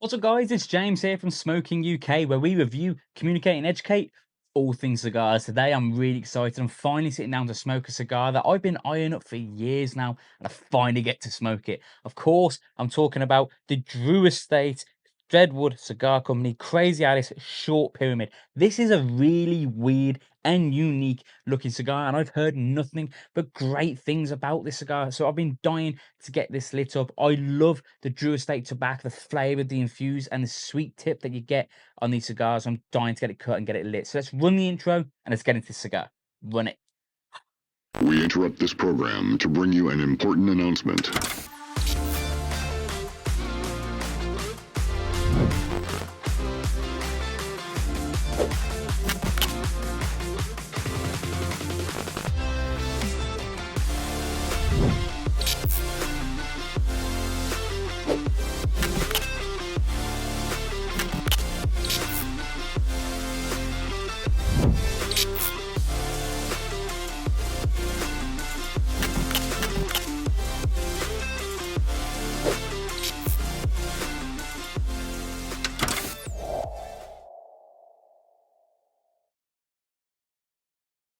What's up guys, it's James here from Smoking UK, where we review, communicate and educate all things cigars. Today I'm really excited. I'm finally sitting down to smoke a cigar that I've been eyeing up for years now, and I finally get to smoke it. Of course, I'm talking about the Drew Estate Deadwood Cigar Company Crazy Alice Short Pyramid. This is a really weird and unique looking cigar, and I've heard nothing but great things about this cigar, so I've been dying to get this lit up. I love the Drew Estate tobacco, the flavour, the infused and the sweet tip that you get on these cigars. I'm dying to get it cut and get it lit. So let's run the intro and let's get into the cigar. Run it. We interrupt this program to bring you an important announcement.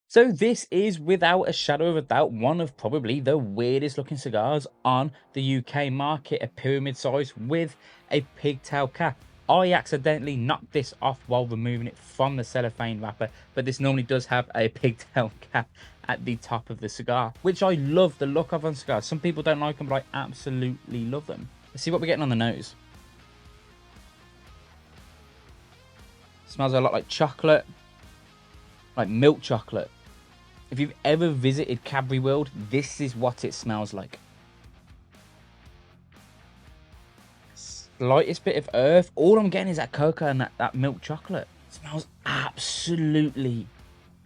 So this is, without a shadow of a doubt, one of probably the weirdest looking cigars on the UK market. A pyramid size with a pigtail cap. I accidentally knocked this off while removing it from the cellophane wrapper, but this normally does have a pigtail cap at the top of the cigar, which I love the look of on cigars. Some people don't like them, but I absolutely love them. Let's see what we're getting on the nose. Smells a lot like chocolate, like milk chocolate. If you've ever visited Cadbury World, this is what it smells like. Slightest bit of earth. All I'm getting is that cocoa and that milk chocolate. It smells absolutely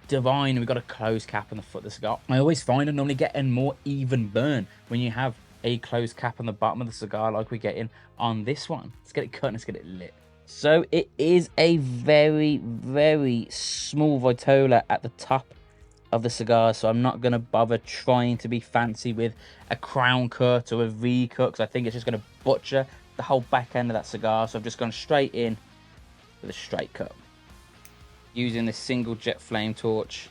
divine. We've got a closed cap on the foot of the cigar. I always find I normally get a more even burn when you have a closed cap on the bottom of the cigar like we're getting on this one. Let's get it cut and let's get it lit. So it is a very, very small vitola at the top of the cigar, so I'm not going to bother trying to be fancy with a crown cut or a V cut, because I think it's just going to butcher the whole back end of that cigar. So I've just gone straight in with a straight cut using this single jet flame torch.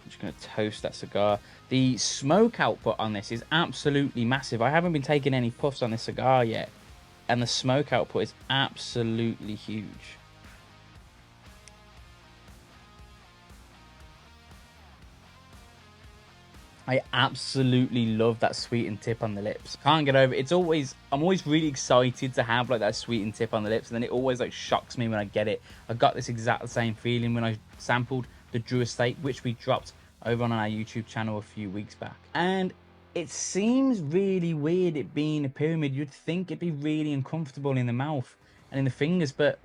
I'm just going to toast that cigar. The smoke output on this is absolutely massive. I haven't been taking any puffs on this cigar yet, and the smoke output is absolutely huge. I absolutely love that sweetened tip on the lips. Can't get over it. I'm always really excited to have like that sweetened tip on the lips, and then it always like shocks me when I get it. I got this exact same feeling when I sampled the Drew Estate, which we dropped over on our YouTube channel a few weeks back. And it seems really weird it being a pyramid. You'd think it'd be really uncomfortable in the mouth and in the fingers, but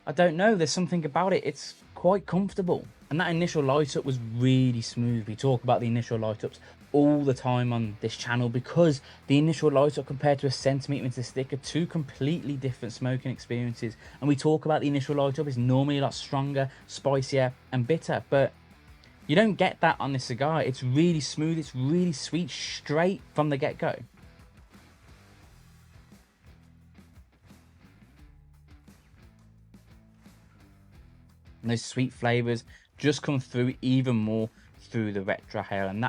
I don't know. There's something about it. It's quite comfortable. And that initial light up was really smooth. We talk about the initial light ups all the time on this channel, because the initial light up compared to a centimeter into stick are two completely different smoking experiences. And we talk about the initial light up is normally a lot stronger, spicier and bitter, but you don't get that on this cigar. It's really smooth. It's really sweet straight from the get-go. And those sweet flavors just come through even more through the retrohale. And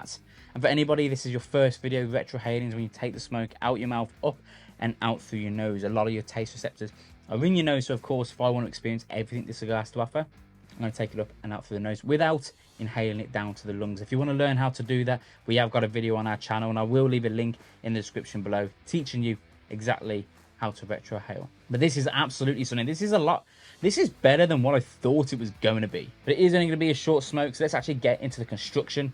for anybody, this is your first video, retrohaling is when you take the smoke out your mouth, up and out through your nose. A lot of your taste receptors are in your nose, so of course if I want to experience everything the cigar has to offer, I'm going to take it up and out through the nose without inhaling it down to the lungs. If you want to learn how to do that, we have got a video on our channel, and I will leave a link in the description below teaching you exactly how to retrohale. But this is absolutely stunning. This is a lot. This is better than what I thought it was going to be. But it is only going to be a short smoke, so let's actually get into the construction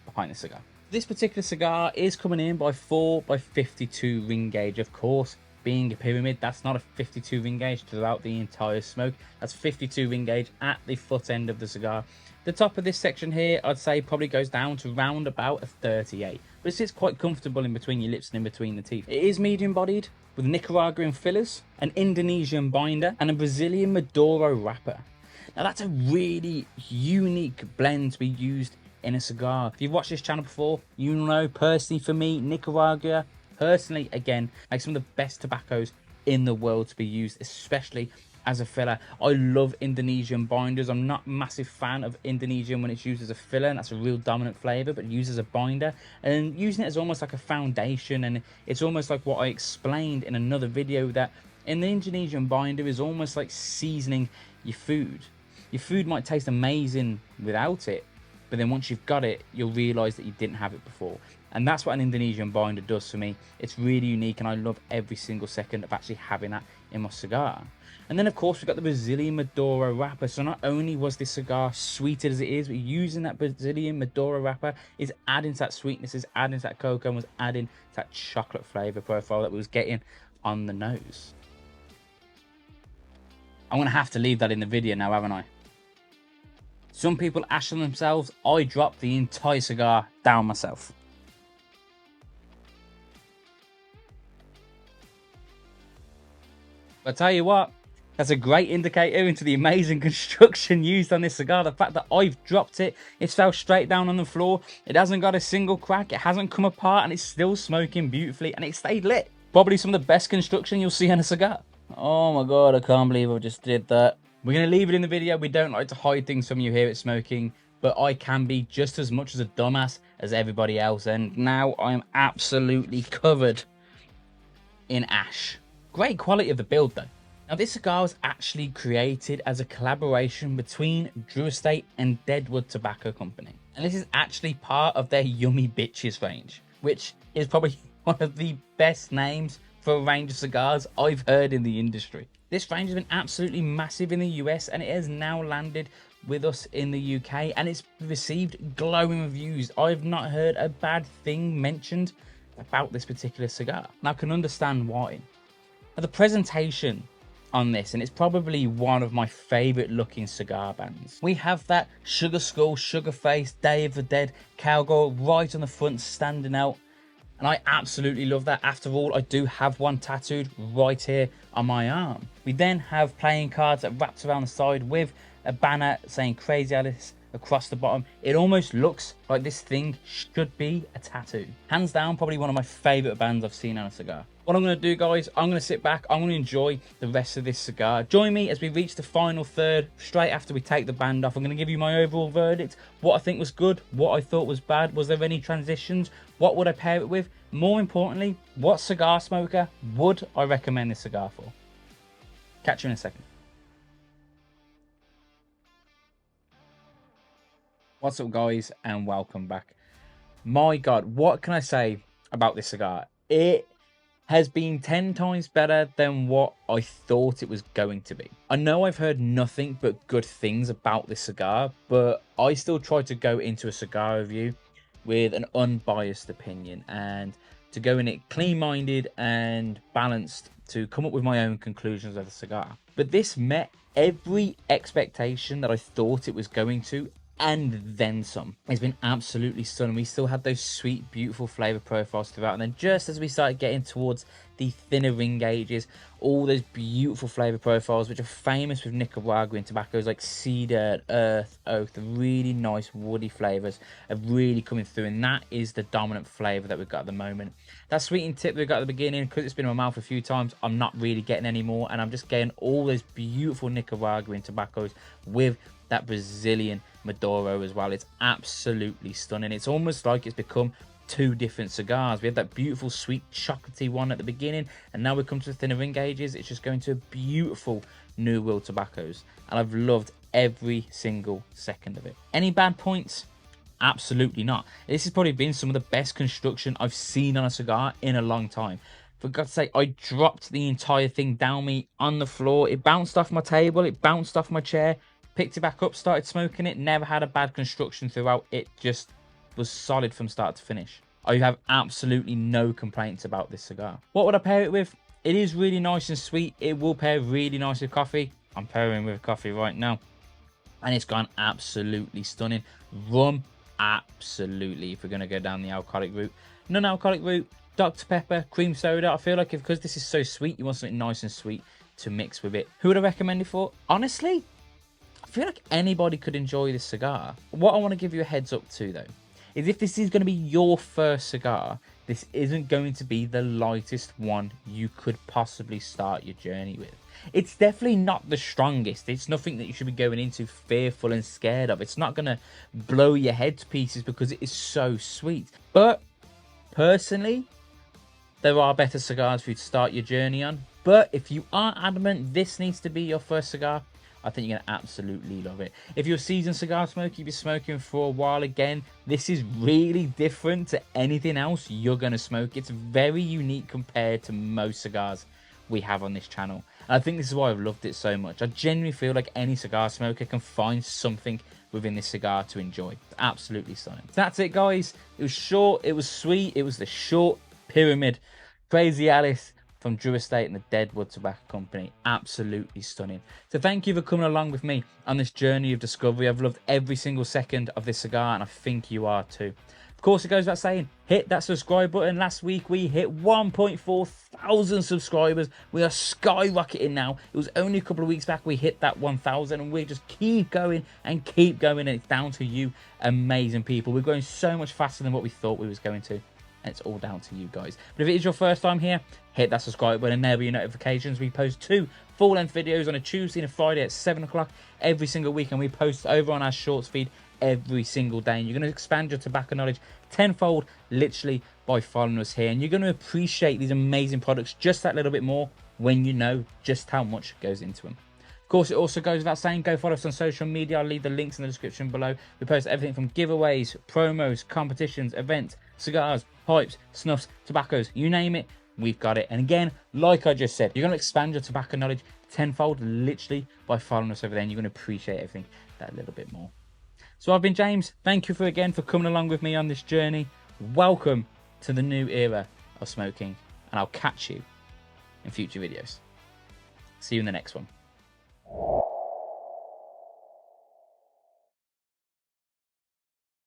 behind the cigar. This particular cigar is coming in by 4x52 ring gauge. Of course, being a pyramid, that's not a 52 ring gauge throughout the entire smoke. That's 52 ring gauge at the foot end of the cigar. The top of this section here, I'd say probably goes down to round about a 38. But it sits quite comfortable in between your lips and in between the teeth. It is medium bodied, with Nicaraguan fillers, an Indonesian binder, and a Brazilian Maduro wrapper. Now that's a really unique blend to be used in a cigar. If you've watched this channel before, you know personally for me, Nicaragua, personally again, like some of the best tobaccos in the world to be used, especially as a filler. I love Indonesian binders. I'm not a massive fan of Indonesian when it's used as a filler, and that's a real dominant flavor, but used as a binder and using it as almost like a foundation. And it's almost like what I explained in another video, that in the Indonesian binder is almost like seasoning your food. Your food might taste amazing without it, but then once you've got it, you'll realize that you didn't have it before. And that's what an Indonesian binder does for me. It's really unique, and I love every single second of actually having that in my cigar. And then of course we've got the Brazilian Maduro wrapper. So not only was this cigar sweeter as it is, but using that Brazilian Maduro wrapper is adding to that sweetness, is adding to that cocoa, and was adding to that chocolate flavor profile that we was getting on the nose. I'm gonna have to leave that in the video now, haven't I? Some people ashing themselves. I dropped the entire cigar down myself. But I tell you what, that's a great indicator into the amazing construction used on this cigar. The fact that I've dropped it, it's fell straight down on the floor. It hasn't got a single crack. It hasn't come apart, and it's still smoking beautifully, and it stayed lit. Probably some of the best construction you'll see on a cigar. Oh my God, I can't believe I just did that. We're going to leave it in the video. We don't like to hide things from you here at Smoking, but I can be just as much as a dumbass as everybody else. And now I am absolutely covered in ash. Great quality of the build though. Now this cigar was actually created as a collaboration between Drew Estate and Deadwood Tobacco Company. And this is actually part of their Yummy Bitches range, which is probably one of the best names for a range of cigars I've heard in the industry. This range has been absolutely massive in the US, and it has now landed with us in the UK, and it's received glowing reviews. I've not heard a bad thing mentioned about this particular cigar. Now I can understand why. Now, the presentation on this, and it's probably one of my favorite looking cigar bands. We have that Sugar Skull, Sugar Face, Day of the Dead cowgirl right on the front standing out. And I absolutely love that. After all, I do have one tattooed right here on my arm. We then have playing cards that wrapped around the side with a banner saying Crazy Alice across the bottom. It almost looks like this thing should be a tattoo. Hands down, probably one of my favorite bands I've seen on a cigar. What I'm going to do, guys, I'm going to sit back. I'm going to enjoy the rest of this cigar. Join me as we reach the final third, straight after we take the band off. I'm going to give you my overall verdict, what I think was good, what I thought was bad. Was there any transitions? What would I pair it with? More importantly, what cigar smoker would I recommend this cigar for? Catch you in a second. What's up, guys, and welcome back. My God, what can I say about this cigar? It has been 10 times better than what I thought it was going to be. I know I've heard nothing but good things about this cigar, but I still try to go into a cigar review with an unbiased opinion and to go in it clean-minded and balanced to come up with my own conclusions of the cigar. But this met every expectation that I thought it was going to, and then some. It's been absolutely stunning. We still had those sweet, beautiful flavor profiles throughout, and then just as we started getting towards the thinner ring gauges, all those beautiful flavor profiles which are famous with Nicaraguan tobaccos like cedar, earth, oak, the really nice woody flavors are really coming through, and that is the dominant flavor that we've got at the moment. That sweetened tip that we got at the beginning, because it's been in my mouth a few times, I'm not really getting any more, and I'm just getting all those beautiful Nicaraguan tobaccos with that Brazilian Maduro as well. It's absolutely stunning. It's almost like it's become two different cigars. We had that beautiful sweet chocolatey one at the beginning, and now we come to the thinner ring gauges. It's just going to beautiful New World tobaccos, and I've loved every single second of it. Any bad points? Absolutely not. This has probably been some of the best construction I've seen on a cigar in a long time. For God's sake, I dropped the entire thing down me on the floor. It bounced off my table, it bounced off my chair, picked it back up, started smoking it. Never had a bad construction throughout. It just was solid from start to finish. I have absolutely no complaints about this cigar. What would I pair it with? It is really nice and sweet. It will pair really nice with coffee. I'm pairing with coffee right now, and it's gone absolutely stunning. Rum, absolutely, if we're going to go down the alcoholic route. Non-alcoholic route, Dr. Pepper, cream soda. I feel like because this is so sweet, you want something nice and sweet to mix with it. Who would I recommend it for? Honestly, I feel like anybody could enjoy this cigar. What I want to give you a heads up to, though, is if this is going to be your first cigar, this isn't going to be the lightest one you could possibly start your journey with. It's definitely not the strongest. It's nothing that you should be going into fearful and scared of. It's not going to blow your head to pieces because it is so sweet. But personally, there are better cigars for you to start your journey on. But if you are adamant this needs to be your first cigar, I think you're going to absolutely love it. If you're a seasoned cigar smoker, you've been smoking for a while, again, this is really different to anything else you're going to smoke. It's very unique compared to most cigars we have on this channel. And I think this is why I've loved it so much. I genuinely feel like any cigar smoker can find something within this cigar to enjoy. It's absolutely stunning. So that's it, guys. It was short, it was sweet, it was the short pyramid. Crazy Alice from Drew Estate and the Deadwood Tobacco Company. Absolutely stunning. So thank you for coming along with me on this journey of discovery. I've loved every single second of this cigar, and I think you are too. Of course, it goes without saying, hit that subscribe button. Last week we hit 1.4 thousand subscribers. We are skyrocketing now. It was only a couple of weeks back we hit that 1,000, and we just keep going and keep going, and it's down to you amazing people. We're going so much faster than what we thought we was going to. It's all down to you guys. But if it is your first time here, hit that subscribe button and there'll be your notifications. We post 2 full-length videos on a Tuesday and a Friday at 7 o'clock every single week, and we post over on our shorts feed every single day. And you're going to expand your tobacco knowledge tenfold literally by following us here, and you're going to appreciate these amazing products just that little bit more when you know just how much goes into them. Of course, it also goes without saying, go follow us on social media. I'll leave the links in the description below. We post everything from giveaways, promos, competitions, events, cigars, pipes, snuffs, tobaccos, you name it, we've got it. And again, like I just said, you're going to expand your tobacco knowledge tenfold literally by following us over there, and you're going to appreciate everything that little bit more. So I've been James. Thank you again for coming along with me on this journey. Welcome to the new era of smoking, and I'll catch you in future videos. See you in the next one.